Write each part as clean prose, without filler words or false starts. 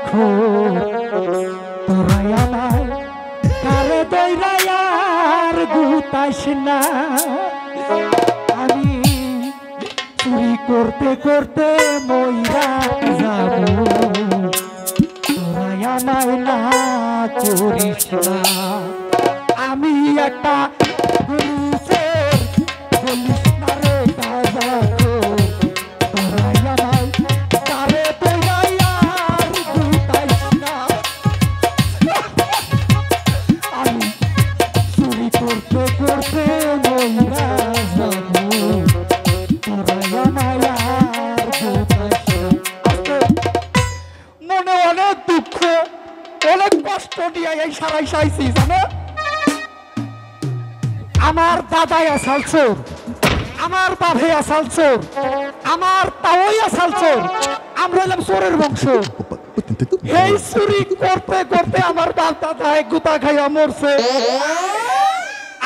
খো তোরাই আমায় কারে দইরায়ার গুতাইস না আমি চুরি করতে করতে মইরা যাব তোরাই আমায় না করিস না আমি একটা বলিস না রে গাজা খো তোরাই আমায় কারে দইরায়ার গুতাইস না আমি চুরি করতে করতে মইরা যাব তোরাই আমায় আর গুতাইস না মনে অনেক দুঃখ অনেক কষ্ট নিয়ে এই সারাই সাইছি জানো আমার দাদাই আসাল চোর আমার বাপে আসাল চোর আমার তাওই আসাল চোর আমরা হলাম চোরের বংশ এই চুরি করতে করতে আমার বাপ দাদা এক গুতা খাইয়া মরছে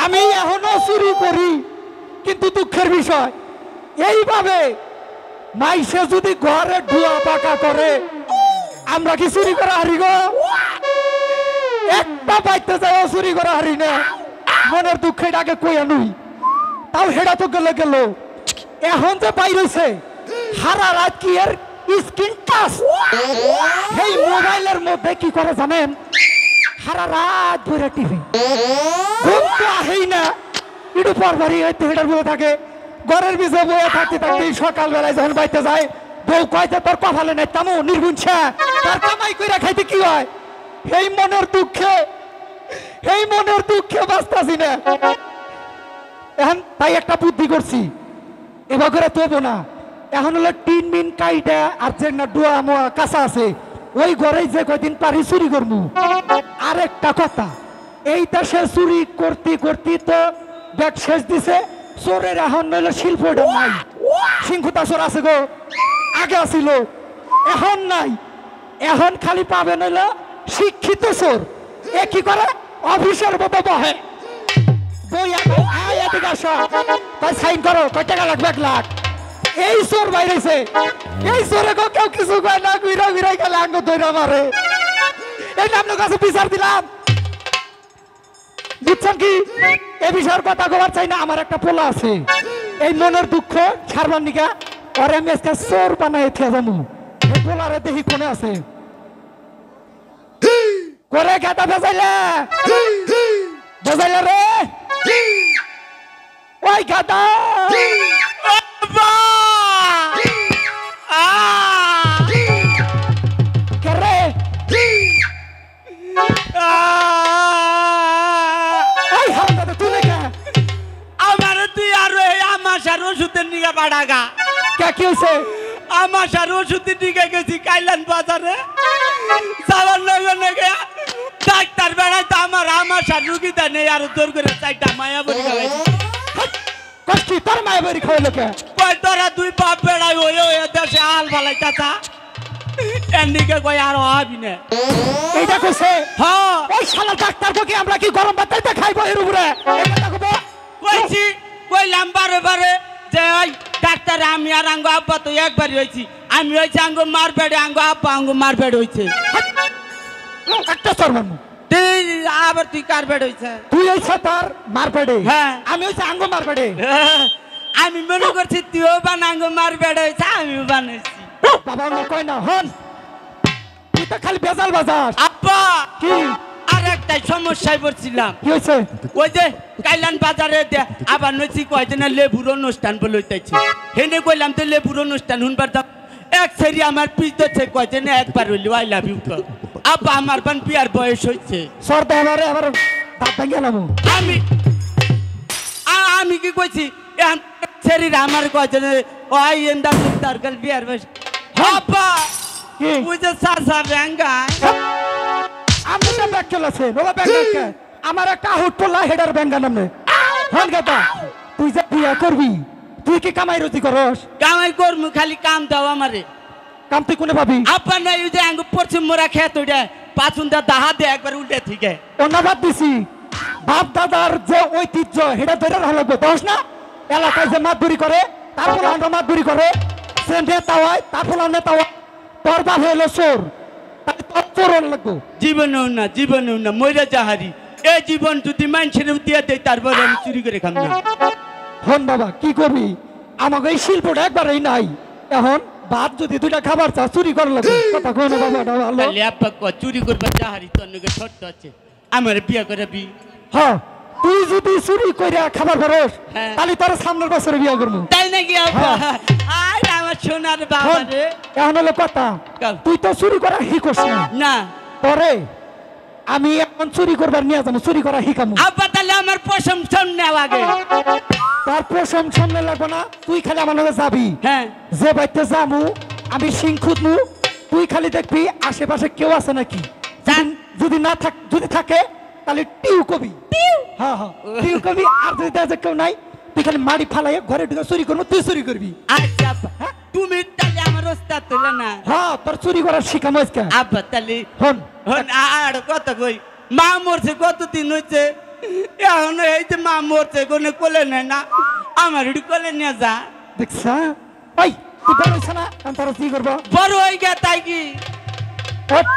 আমি এখনো চুরি করি কিন্তু দুঃখের বিষয় এইভাবে মাইসে যদি ঘরে ধোয়া পাকা করে আমরা কি চুরি করা হারি গো একটা বাইতে যাই চুরি করা হারি না মনের দুঃখে এটাকে কইয়া নুই তাও হেডা তো গেলে গেল এখন যে বাইরেছে সারা রাত কি এর স্ক্রিন টাচ এই মোবাইলের মধ্যে কি করে জানেন সারা রাত ধরে টিভি ঘুম তো আহেই না একটু পরবারই হয়তো হেডার বয়ে থাকে ঘরের পিছে বয়ে থাকতে থাকতে সকালবেলায় যখন বাইতে যায় বউ কয়তে তোর কপালে নাই তামু নির্গুণছা তার কামাই কইরা খাইতে কি হয় এই মনের দুঃখে বাঁচতাছি না এখন তাই একটা বুদ্ধি করছি এবার করে তবো না এখন হলো টিন মিন কাইটা আর যে না ডোয়া মোয়া কাঁচা আছে ওই ঘরেই যে কয়দিন পারি চুরি করবো আর একটা কথা এইটা সে চুরি করতে করতে তো ব্যাগ শেষ দিছে চোরের এখন নইলে শিল্পটা নাই সিংহুতা চোর আছে গো আগে আসিল এখন নাই এখন খালি পাবে নইলে শিক্ষিত চোর এ কি করে অফিসের মতো বহে সাইন করো কয় টাকা লাগবে 1 লাখ এই চোর বাইরেছে এই চোরে কেউ কিছু কয় না ঘুরা ঘুরাই গেলে আঙ্গ ধরে মারে এই আপনার কাছে বিচার দিলাম বুঝছেন কি এ বিষয়ের কথা কবার চাই না আমার একটা পোলা আছে এই মনের দুঃখ ছাড়বার নিকা ওরে আমি আজকে চোর বানাই থিয়া যাবো এই পোলারে দেখি কোনে আছে করে গাতা বেজাইলে রে ওই গাতা করে আমার তুই আর আমার সার ওষুধের নিগা বাড়াগা কি হয়েছে আমার সার ওষুধের নিগা গেছি কাইলান বাজারে যাওয়ার লগে লগে ডাক্তার বেড়াই তো আমার সার রুগীটা নেই আর জোর করে 4টা মায়া বড়ি খাওয়াইছি কষ্টি তোর মায়া বড়ি খাওয়াইলো কে কই তোরা 2 বাপ বেড়াই ওই দেশে আল ভালাই চাচা এন্ডিকে কই আর হবি না এইটা কইছে হ্যাঁ ওই শালা ডাক্তার কি আমরা কি গরম ভাতটা খাইবো এর উপরে এই কথা কব কইছি কইলাম বারে বারে যে ওই ডাক্তার আমি আর আঙ্গ আব্বা তো একবারই হইছি আমি হইছি আঙ্গ মারবেড়ে আঙ্গ আব্বা আঙ্গ মারবেড়ে হইছে একটা সরমানু আবার তুই কার বেড়ে হইছে তুই হইছে তার মারবেড়ে হ্যাঁ আমি হইছে আঙ্গ মারবেড়ে আমি মনে করছি তুইও বানাঙ্গ মারবেড়ে হইছে আমিও বানাইছি বাবা না কই না হন তুই তো খালি বেজাল বাজাস আব্বা কি আর একটা সমস্যায় পড়ছিলাম কি হইছে ওই যে কাইলান বাজারে আবার নইছি কয়দিন লেবুর অনুষ্ঠান বলে হইতাছে হেনে কইলাম তো লেবুর অনুষ্ঠান হুনবার দাম এক সেরি আমার পিছ ধরছে কয়দিন একবার হইলো আই লাভ ইউ আব্বা আমার বান বিয়ার বয়স হইছে সরদা এবারে আবার দাঁত ভেঙে গেলাম আমি কি কইছি সেরির আমার কয়দিন ওই এন্দা তারকাল বিয়ার বয়স আব্বা কি ওই যে সাসা ব্যাঙ্গা আমি তো ব্যাগ চলেছে বাবা ব্যাগ আমার একটা আউট পড়লা হেডার ব্যাঙ্গা নামে হন গাতা তুই যে বিয়া করবি তুই কি কামাই রুজি করস কামাই করমু খালি কাম দাও আমারে কাম তুই কোনে পাবি আপা নাই ওই যে আঙ্গ পশ্চিম মোরা খেত ওইটা পাঁচুনটা দাহা দে একবার উল্টে থেকে অন্যবাদ দিছি বাপ দাদার যে ঐতিহ্য সেটা ধরে রাখবে দোষ না এলাকায় যে মাতবুরি করে তারপর আমরা মাতবুরি করে সে নেতা হয় তারপর নেতা হয় তোর বাপ হলো চোর তোরণ লাগবো জীবনেও না মইরা যাহারি এই জীবন যদি মানুষের দিয়া দেয় তারপরে আমি চুরি করে খাম না হন বাবা কি করবি আমাকে এই শিল্পটা একবারই নাই এখন ভাত যদি দুইটা খাবার চা চুরি করা লাগবে কথা কই না বাবা এটা ভালো তাহলে আব্বা চুরি করবার যাহারি তোর নাকি শর্ত আছে আমার বিয়া করাবি হ্যাঁ তুই যদি চুরি কইরা খাবার পারস হ্যাঁ। তাহলে তোর সামনের বছরে বিয়া করবো তাই নাকি আব্বা আর আমার সোনার বাবা রে এখন হলো কথা কাল। তুই তো চুরি করা শিখোস না না পরে আমি এখন চুরি করবার নিয়ে যাবো চুরি করা শিখামু আব্বা তাহলে আমার প্রশংসন নেওয়া আগে তার প্রশম সামনে লাগবো না তুই খালি আমার লগে যাবি হ্যাঁ যে বাইতে যামু আমি সিং খুদমু তুই খালি দেখবি আশেপাশে কেউ আছে নাকি যান। যদি না থাক যদি থাকে তাহলে টিউ কবি হ্যাঁ হ্যাঁ টিউ কবি আর যদি দেখে কেউ নাই তুই খালি মারি ফালাই ঘরে ঢুকে চুরি করবো তুই চুরি করবি আচ্ছা আব্বা তুমি তাহলে আমার ওস্তাদ তোলে না হ্যাঁ তোর চুরি করার শিখামো আজকে আব্বা তাহলে হন হন আর কত কই মা মরছে কতদিন হয়েছে এখন এই যে মা মরছে কোনো কোলে নেয় না আমার একটু কোলে নিয়ে যা দেখছা ওই তুই বড় হইছ না আমি তোর কি করবো বড় হয়ে গে তাই কি ওঠ,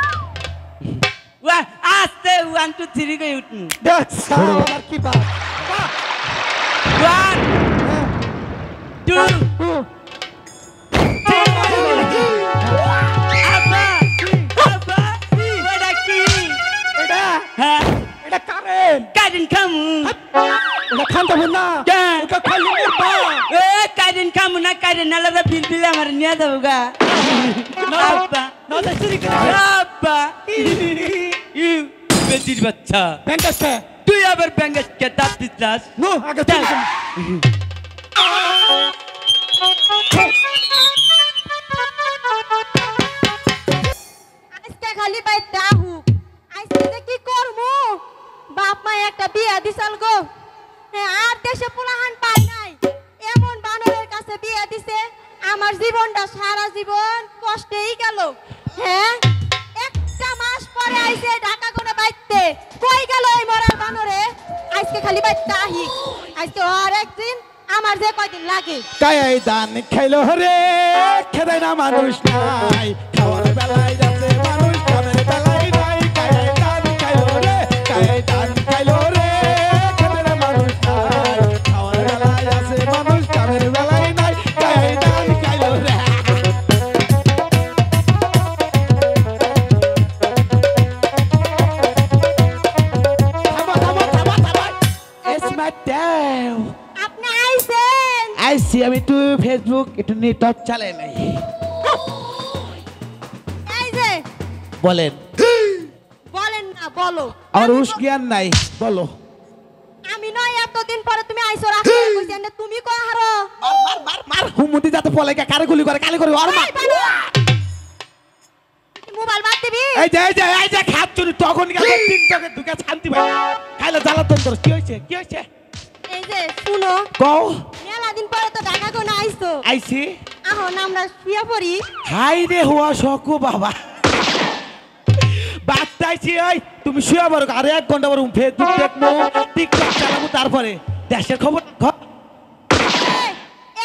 আস্তে 1 2 3 কই উঠনু দেখছা আমার কি বাপ 1 2 আব্বা আব্বা ওটা কি এটা হ্যাঁ এটা কারেন্ট কারেন খামু এটা খান দেবেন না হ্যাঁ। এটা খালি মুরবা এ কারেন খামু না কারেন নালা বিল বিল আমার নিয়ে যাবো গা আব্বা না চুরি করে আব্বা ইউ বেটির বাচ্চা ব্যাংকাসে তুই আবার ব্যাঙ্গাস কে দাঁত দিতাস নো আগে চুরি করে আজকে খালি পাই দাহু আজকে যে কি করমু বাপ মা একটা বিয়া দিছাল গো হ্যাঁ আর দেশে পোলাহান পাই নাই এমন বানরের কাছে বিয়া দিছে আমার জীবনটা সারা জীবন কষ্টেই গেল হ্যাঁ একটা মাস পরে আইছে ঢাকা কোনে বাইতে কই গেল এই মরার বানরে আজকে খালি পাই দাহি আজকে আর একদিন আমার যে কয়দিন লাগে কায়াই দান খাইলো রে খেদাই না মানুষ নাই খাওয়ার বেলায় যাচ্ছে মানুষ কামের বেলায় নাই কায়াই দান খাইলো রে কায়াই দান খাইলো রে খেদে না মানুষ নাই খাওয়ার বেলায় যাচ্ছে মানুষ কামের বেলায় নাই কায়াই দান খাইলো রে থামা থামা থামা থামা এস মাই ড্যাম আপনি আইছেন আইসি আমি একটু ফেসবুক একটু নেটওয়ার্ক চালাই নাই এই যে বলেন বলেন না বলো আমার হুশ জ্ঞান নাই বলো আমি নয় এতদিন পরে তুমি আইছো রাখতে কইছেন না তুমি কো হারো মার মার মার হুমুতি যাতে পলে কারে গুলি করে কালে করে আর মার মোবাইল বাদ দিবি এই যে খাত চুরি তখন গেল তিন টাকা ঢুকে শান্তি ভাই খাইলে জ্বালাতন তোর কি হইছে এই যে শুনো কও মেলা দিন পরে তো ঢাকা কোন আইছো আইছি এখন আমরা শুয়ে পড়ি হাই রে হুয়া শকু বাবা বাচ্চাইছি ওই তুমি শুয়ে পড়ো আর 1 ঘন্টা পর ফেসবুক দেখবো টিকটক চালাবো তারপরে দেশের খবর এই,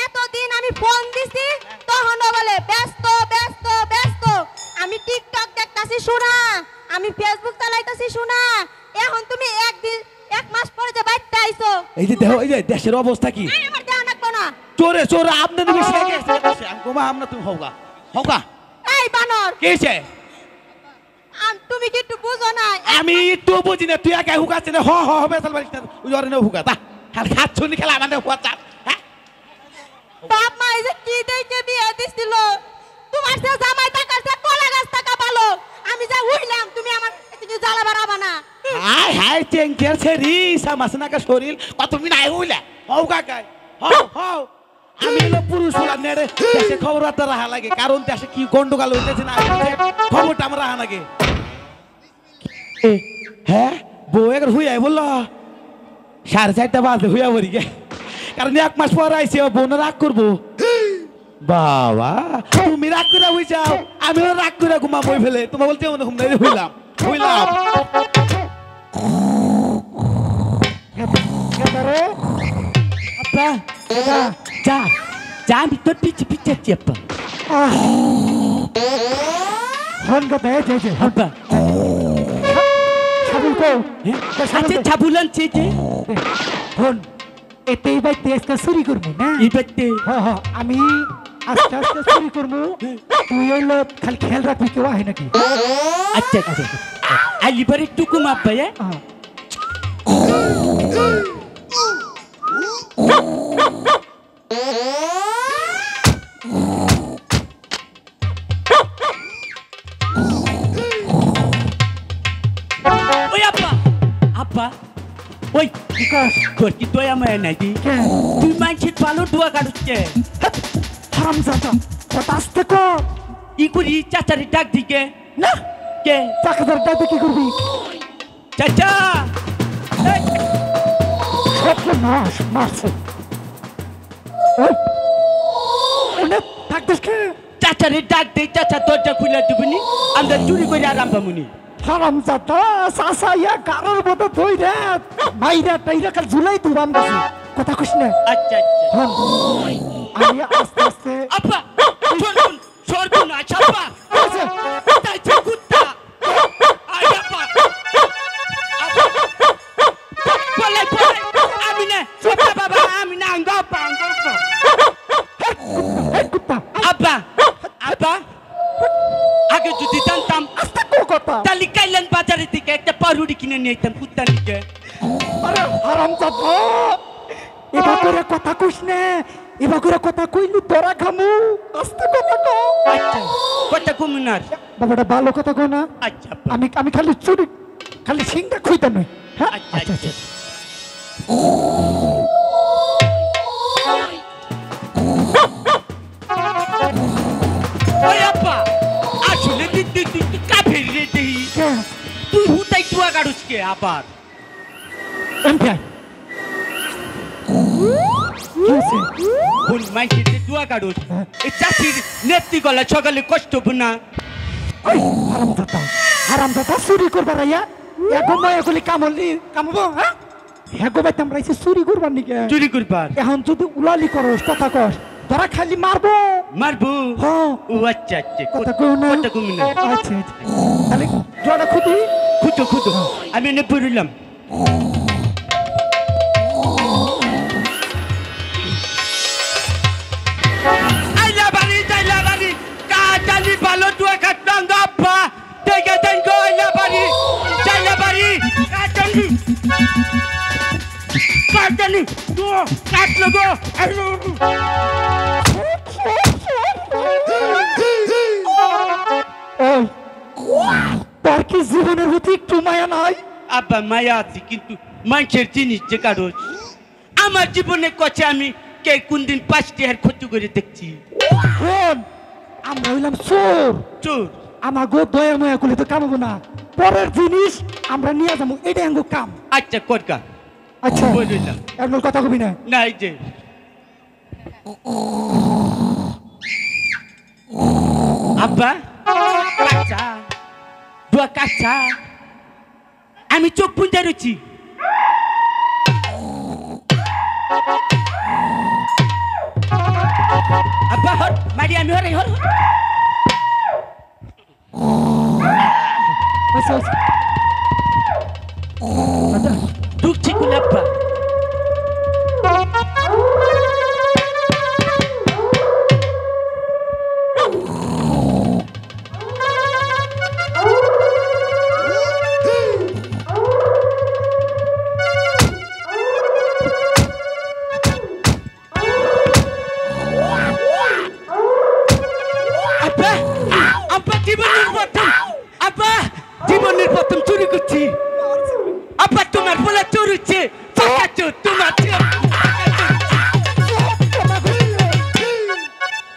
এতদিন আমি ফোন দিছি তখন বলে ব্যস্ত ব্যস্ত ব্যস্ত আমি টিকটক দেখতাছি শোনা আমি ফেসবুক চালাইতাছি শোনা এখন তুমি এক মাস পরে যে বাইতে আইছো এই যে দেখো এই যে দেশের অবস্থা কি এই আমার দেহ রাখবো না চোরে আপনাদের বেশি আগে এসে গোমা আমরা তুমি হওগা এই বানর কি হয়েছে তুমি কি একটু বুঝো না আমি একটু বুঝি না তুই একা হুকাচ্ছে না হবে তাহলে বাড়িতে ওই অরে না হুকা তা আর খাচ্ছ নি খেলা আমাদের হুয়া চাপ হ্যাঁ বাপ মা এই যে কি দেখে বিয়ে দিছিল তোমার সে জামাই টাকার সে কলা গাছ টাকা পালো আমি যা হইলাম তুমি আমার কিছু জ্বালা বাড়াবা না হাই হাই চেঙ্কের ছেড়ি সামাসনাকা শরীর কত মিন আই হইলা হওগা কাই হও আমি হলো পুরুষ হলাম নেড়ে দেশে খবর বার্তা রাখা লাগে কারণ দেশে কি গন্ডগোল হইতেছে না খবরটা আমরা রাখা লাগে হ্যাঁ বউ এর হুইয়াই বললো 4:30 বাজে হুইয়া বলি গে কারণ 1 মাস পর আইসি বোন রাগ করবো বাবা তুমি রাগ করে হই যাও আমিও রাগ করে ঘুমা বই ফেলে তোমার বলতে মনে ঘুম নাই হইলাম আব্বা যা যা আমি তোর পিছে পিছে চেপ হন কথা এই যে আব্বা কো আচ্ছা ছাবুলানছে যে হন এতেই ভাই তেজটা চুরি করবো না ইবেতে আমি আস্তে আস্তে চুরি করবো তুই হইলো খালি খেয়াল রাখবি কেউ আহে নাকি আচ্ছা আচ্ছা আলিবারে টুকু মাপ ভাই ওই আপা আপা ওই বিকাশ তোর কি দয়া মায়া নাই দি তুই মানছিস ভালো দোয়া কাটুচ্ছে হারাম জাদা কথা আস্তে কো ই করি চাচারি ডাক দিকে না কে চাকাদার ডাকে কি করবি চাচা এই, সব মাস মারছে ওই ওনে থাকতিস কে চাচারে ডাক দে চাচা দরজা খুলে দিবনি আমরা চুরি করে আরাম পামুনি হারাম জাদা সাসা ইয়া গারের মতো ধই রে মাইরা টাইরা কাল ঝুলাই তুরাম গেছে কথা কইস না আচ্ছা আচ্ছা হন আমি আস্তে আস্তে আপা সরবুন সরবুন আচ্ছা আপা আছে তাই যে কুত্তা আই আপা বলে বলে আমি না ছোট বাবা আমি না আঙ্গাপা আঙ্গাপা এই কুত্তা আপা আপা আগে যদি জানতাম আস্তে কো কথা তাহলে কাইলেন বাজারের দিকে একটা পাউরুটি কিনে নিয়ে যেতাম কুত্তা নিকে আরে হারাম জাদা এবার করে কথা কইস না এবার করে কথা কইলু তোরা খামু আস্তে কথা কো আচ্ছা কথা কমুনার বাবাটা ভালো কথা কো না আচ্ছা আপা আমি খালি চুরি খালি সিংটা খুইতাম না হ্যাঁ আচ্ছা আচ্ছা আচ্ছা ওই আপা আসলে তুই কাফের রে দেই কে তুই হুতাই তুয়া গাড়ুস কে আবার এমপিআই কি আছে কোন মাইকে তুয়া গাড়ুস এই চাষির নেত্রী গলা সকালে কষ্ট না ওই হারামজাদা চুরি করবার আইয়া এগো মই এগুলি কামলি কামবো হ্যাঁ হেগো ভাই তোমরা এসে চুরি করবার নিকে চুরি করবার এখন যদি উলালি করস কথা কস তোরা খালি মারবো মারবো হ্যাঁ ও আচ্ছা আচ্ছা কথা কই না কথা কমি না আচ্ছা আচ্ছা তাহলে জড়া খুদি খুঁজো খুঁজো আমি এনে পড়লাম আইলা বাড়ি কাটালি ভালো তুয়া কাটলাম গাপ্পা দেখে দেন গো আইলা বাড়ি কাটালি তো কাটলো গো ওই তোর কি জীবনের প্রতি একটু মায়া নাই আব্বা মায়া আছে কিন্তু মানুষের জিনিস যে কারো আমার জীবনে কছে আমি কে কোন দিন 5 টাকার ক্ষতি করে দেখছি শোন আমরা হইলাম চোর চোর আমার গো দয়া ময়া করলে তো কামাবো না পরের জিনিস আমরা নিয়ে যাবো এটাই আঙ্গো কাম আচ্ছা করকা আচ্ছা বলিলাম এমন কথা কবি না না এই যে আব্বা কাঁচা দুয়া কাঁচা আমি চোখ পুঁজা রয়েছি আব্বা হর মারি আমি হর হর আচ্ছা আচ্ছা আচ্ছা ঢুকছি কোন আব্বা জীবনের প্রথম চুরি করছি আব্বা তোমার বলে চোর হচ্ছে তোমার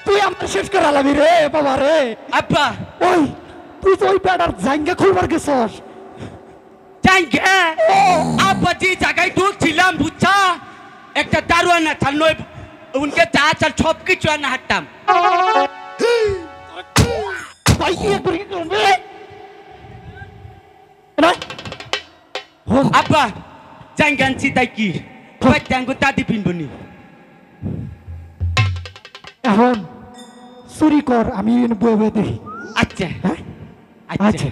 তুই আমার শেষ করে আলাবি রে বাবা রে আব্বা ওই তুই তো ওই প্যাডার জাঙ্গা খুলবার গেছস জাঙ্গে আব্বা যে জায়গায় ঢুকছিলাম বুঝছা একটা দারোয়ান থাল নয় উনকে চা চাল সব কিছু আনা হাঁটতাম ভাই কি করে করবে না আব্বা জাঙ্গানছি তাই কি জাঙ্গো দাদি পিনবনি এখন চুরি কর আমি বয়ে বয়ে দেখি আচ্ছা হ্যাঁ আচ্ছা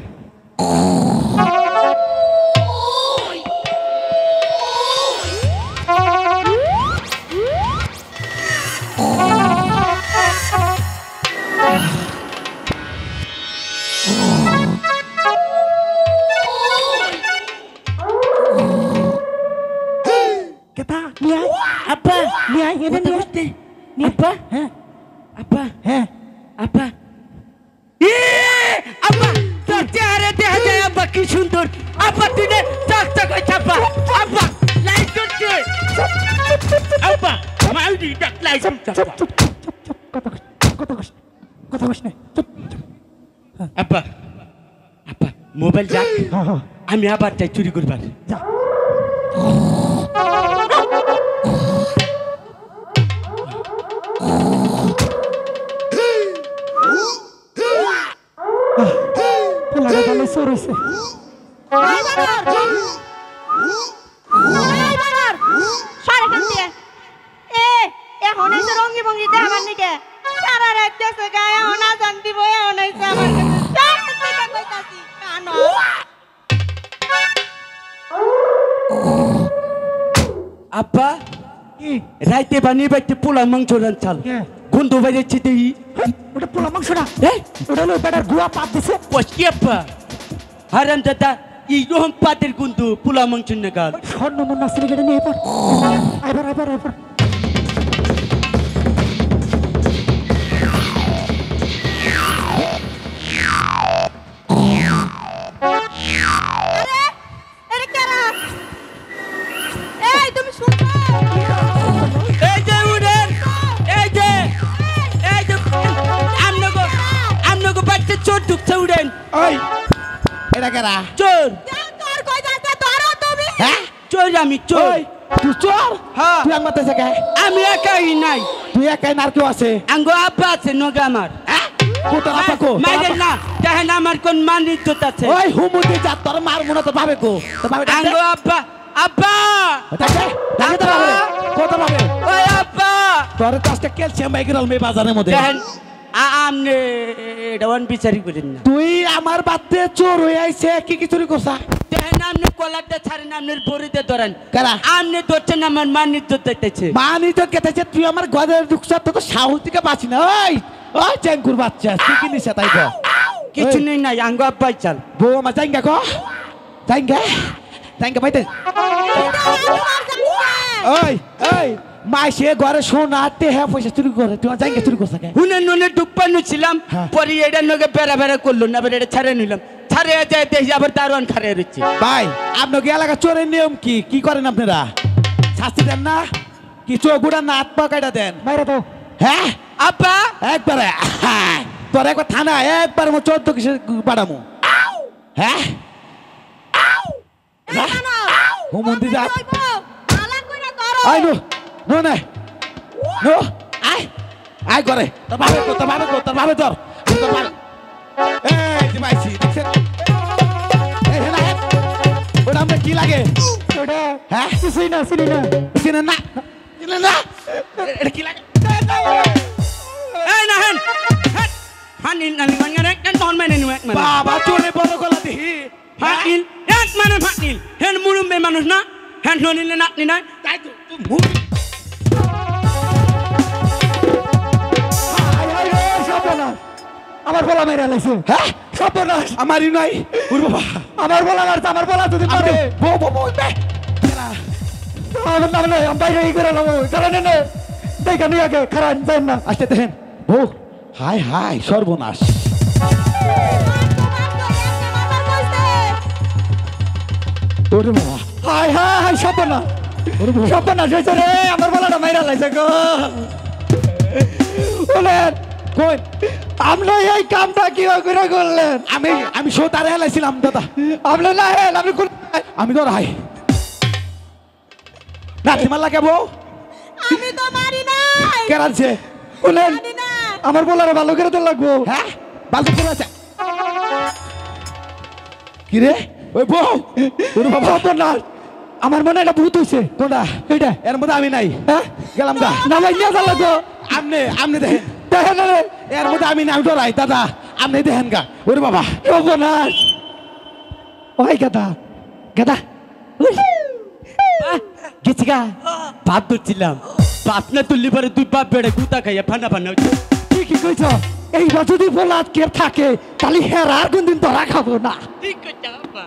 মোবাইল যাক হ্যাঁ, হ্যাঁ, আমি আবার চাই চুরি করবার যা। পোলাটা তাহলে চোর হয়েছে। এই বানর! এই বানর! সর এখান দিয়ে। এখন এসে রঙ্গি ভঙ্গি দেখাবার নিকে সারা রাত গেছে গায়ে এখন আজান দিব এখন এসে আমার কাছে সর এখান থেকে কইতাছি, কানো। আব্বা কি? রাইতে বানিয়ে বাইতে পোলা মাংস রান্তাল কে? গন্ধ বাজাচ্ছি তো ওটা পোলা মাংস না, এই ওটা হলো বেটার গুয়া পাত দিছে। কি আব্বা হারাম দাদা এই রকম পাতের গন্ধ পোলা মাংস না গাল স্বর্ণ মুন্না সিলিকেটে নিয়ে পর আইবার আইবার আইবার। আরে আরে কারা? এই তুমি শুনছো? এই যে উড়েন এই যে আমনগো বাচ্চা চোর ঢুকছে উড়েন ওই এটা কেরা চোর তোর কই যাচ্ছে ধরো তুমি। হ্যাঁ চোর আমি চোর ওই তুই চোর হ্যাঁ। তুই আমার মারতেছে কে আমি একাই নাই তুই একাই না আর কেউ আছে আঙ্গো আব্বা আছে নগে আমার কোথাও আপা কো মাইরেন না দেখেন আমার কোন মান ইজ্জত আছে ওই হুমুদি যা তোর মার মনে তো ভাবে কো তো ভাবে আঙ্গো আব্বা আব্বা ডাকে ডাকে তো ভাবে কত ভাবে ওই আব্বা তোর কাছটা ক্যালসিয়াম বাইকেরাল মে বাজারের মধ্যে দেখেন আমনে এটা ওয়ান বিচারি করেন না তুই আমার বাতে চোর হয়ে আইছে কি কি চুরি করছা দেখেন আপনি কলারটা ছাড়েন আপনার বড়িতে ধরেন কারা আপনি ধরছেন আমার মান ইজ্জত দেখতেছে মানি তো কেটেছে তুই আমার ঘরে ঢুকছা তো সাহস থেকে বাঁচি না ওই ওই চ্যাঙ্কুর বাচ্চা তুই কি নিছে তাই কো কিছু নেই নাই আঙ্গো আব্বাই চাল বউ আমার জাইঙ্গা কো জাইঙ্গা জাইঙ্গা পাইতে ওই ওই মাইসে ঘরে সোনা টেহা পয়সা চুরি করে তুই জাইঙ্গা চুরি করছ কে হুনে নুনে ডুপ্পানো ছিলাম হ্যাঁ। পরে এটা নগে বেড়া বেড়া করলো না বেড়া এটা ছাড়ে নিলাম ছাড়ে যায় দেখি আবার দারোয়ান খারে রয়েছে ভাই আপনাকে এলাকা চোরের নিয়ম কি কি করেন আপনারা শাস্তি দেন না কি চোখ গুড়ান না হাত পা কাটা দেন বাইরে তো হ্যাঁ আব্বা একবারে তোর একবার থানা একবার মো 14 কিসে পাঠামু হ্যাঁ হুমন্দি যা আই নো নো না নো আই আই করে তোর ভাবে কো তোর ভাবে কো তোর ভাবে তোর তোর ভাবে এই যে মাইছি দেখছেন এই না ওটা আমরা কি লাগে ওটা হ্যাঁ কিছুই না, চিনি না। চিনেন না চিনেন না এটা কি লাগে এই না হেন হানিল নানি মানে এক নন মানে নি এক মানে বাবা চোরে বড় গলা দিহি হানিল এক মানে হানিল হেন মুরুমে মানুষ না হেন ননিলে নাতনি নাই তাই তো তুই মুখ আয়, আয়, আয়, সর্বনাশ। আমার বলা মেরে লাইছে। হ্যাঁ সর্বনাশ। আমারই নাই ওর বাবা আমার বলা মারছে, আমার বলা যদি মারে বো বো বো বে আমার নাম নেই, আমি বাইরে ই করে নেবো। চলেন এনে। দেখা নিয়ে আগে খারাপ যাই না। আসতে দেখেন বো হাই হাই সর্বনাশ ওরে বাবা হায় হায় সর্বনাশ। সর্বনাশ হয়েছে রে, আমার বলাটা মাইরা লাইছে গো। বলেন কই আপনি এই কামটা কি করে করলেন? আমি আমি সোতারে হেলাইছিলাম দাদা আপনি না হেল, আমি কোন আমি তো রাই না তোমার লাগে বউ আমি তো মারি নাই। কেরানছে বলেন জানি না। আমার বলারে ভালো করে তো লাগবো। হ্যাঁ বালতি করে আছে কি রে ওই বউ ওরে বাবা সর্বনাশ। আমার মনে হয় এটা ভূত হয়েছে। কোনটা এইটা এর মধ্যে আমি নাই হ্যাঁ গেলাম গা না ভাই নিয়ে যা লাগবো। আমনে আমনে দেখেন দেখেন রে এর মধ্যে আমি নাই ডরাই দাদা আমনে দেখেন গা ওরে বাবা সর্বনাশ। ওই গাদা গাদা গেছি গা ভাত ধরছিলাম বাপ না তুললি পরে দুই বাপ বেড়ে গুতা খাইয়া ফানা ফানা কি কি কইছ? এইবার যদি বলা আজকে থাকে তাহলে হের আর কোনদিন ধরা খাবো না। ঠিক আছে আব্বা